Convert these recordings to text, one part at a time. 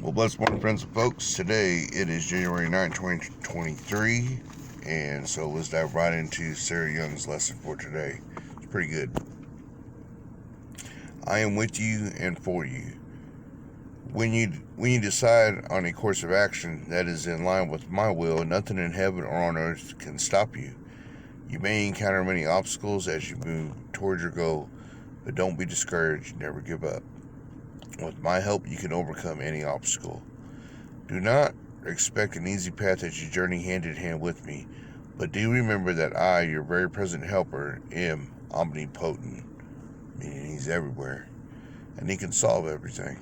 Well, blessed morning, friends and folks. Today it is January 9th, 2023, and so let's dive right into Sarah Young's lesson for today. It's pretty good. I am with you and for you. When you decide on a course of action that is in line with my will, nothing in heaven or on earth can stop you. You may encounter many obstacles as you move towards your goal, but don't be discouraged. Never give up. With my help, you can overcome any obstacle. Do not expect an easy path as you journey hand in hand with me, but do remember that I, your very present helper, am omnipotent, meaning he's everywhere, and he can solve everything.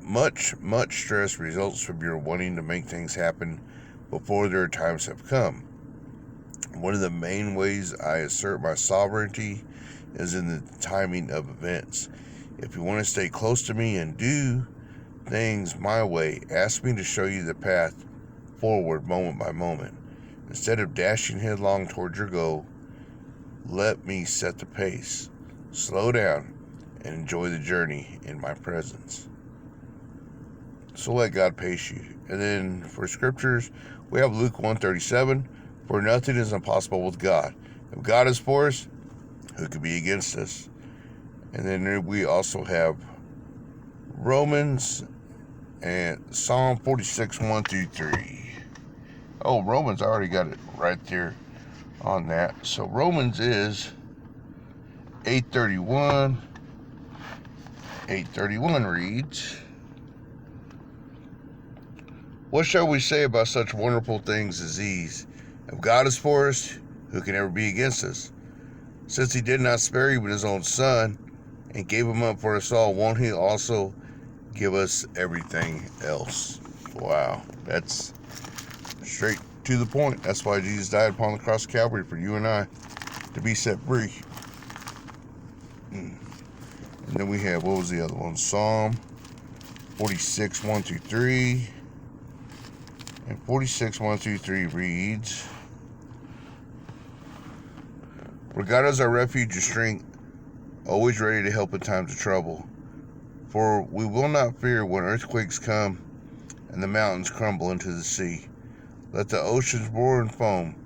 Much stress results from your wanting to make things happen before their times have come. One of the main ways I assert my sovereignty is in the timing of events. If you want to stay close to me and do things my way, ask me to show you the path forward moment by moment. Instead of dashing headlong towards your goal, let me set the pace. Slow down and enjoy the journey in my presence. So let God pace you. And then for scriptures, we have Luke 1:37. For nothing is impossible with God. If God is for us, who could be against us? And then we also have Romans and Psalm 46, 1 through 3. Oh, Romans, I already got it right there on that. So Romans is 8:31. 8:31 reads, what shall we say about such wonderful things as these? If God is for us, who can ever be against us? Since he did not spare even his own son and gave him up for us all, won't he also give us everything else? Wow, that's straight to the point. That's why Jesus died upon the cross of Calvary, for you and I to be set free. And then we have, what was the other one? Psalm 46, 1 through 3. And 46, 1 through 3 reads, for God is our refuge and strength, always ready to help in times of trouble. For we will not fear when earthquakes come and the mountains crumble into the sea. Let the oceans roar and foam.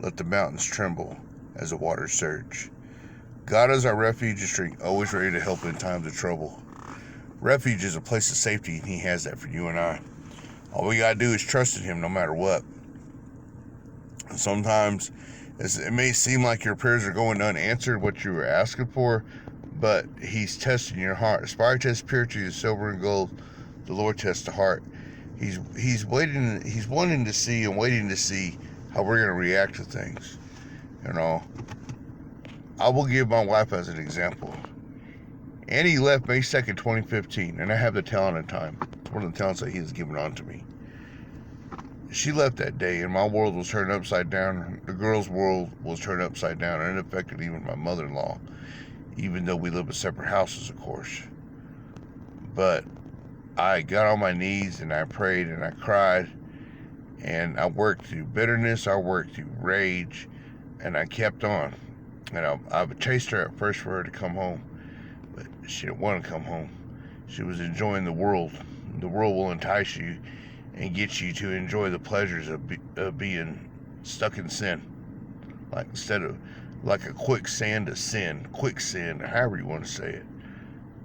Let the mountains tremble as the waters surge. God is our refuge and strength, always ready to help in times of trouble. Refuge is a place of safety, and he has that for you and I. All we got to do is trust in him no matter what. And sometimes it may seem like your prayers are going unanswered, what you were asking for, but he's testing your heart. Fire tests purity of silver and gold. The Lord tests the heart. He's waiting. He's wanting to see and waiting to see how we're going to react to things. You know, I will give my wife as an example. Annie left May 2nd, 2015, and I have the talent and time. It's one of the talents that he has given on to me. She left that day, and my world was turned upside down. The girl's world was turned upside down, and it affected even my mother-in-law, even though we live in separate houses, of course. But I got on my knees, and I prayed, and I cried, and I worked through bitterness, I worked through rage, and I kept on. And I chased her at first for her to come home, but she didn't want to come home. She was enjoying the world. The world will entice you and get you to enjoy the pleasures of being stuck in sin. Like instead of like a quicksand of sin, quicksand, or however you want to say it.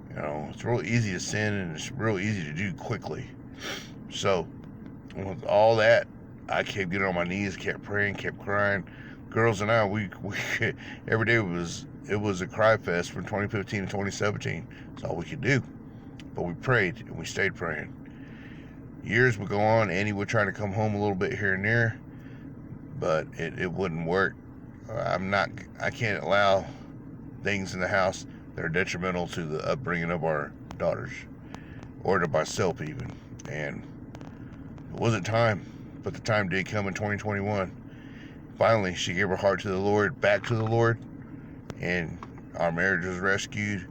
You know, it's real easy to sin and it's real easy to do quickly. So with all that, I kept getting on my knees, kept praying, kept crying. Girls and I, we every day it was a cry fest from 2015 to 2017. That's all we could do. But we prayed and we stayed praying. Years would go on. Annie would try to come home a little bit here and there, but it wouldn't work. I can't allow things in the house that are detrimental to the upbringing of our daughters, or to myself even. And it wasn't time, but the time did come in 2021. Finally, she gave her heart to the Lord, back to the Lord, and our marriage was rescued.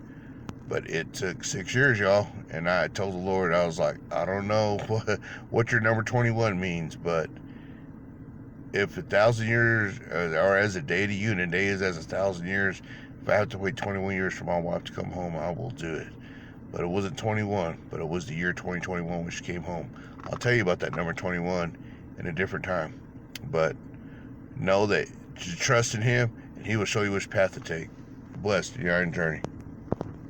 But it took 6 years, y'all. And I told the Lord, I was like, I don't know what your number 21 means, but if 1,000 years are as a day to you and a day is as 1,000 years, if I have to wait 21 years for my wife to come home, I will do it. but it wasn't 21, but it was the year 2021 when she came home. I'll tell you about that number 21 in a different time. But know that you trust in him, and he will show you which path to take. Blessed in your iron journey.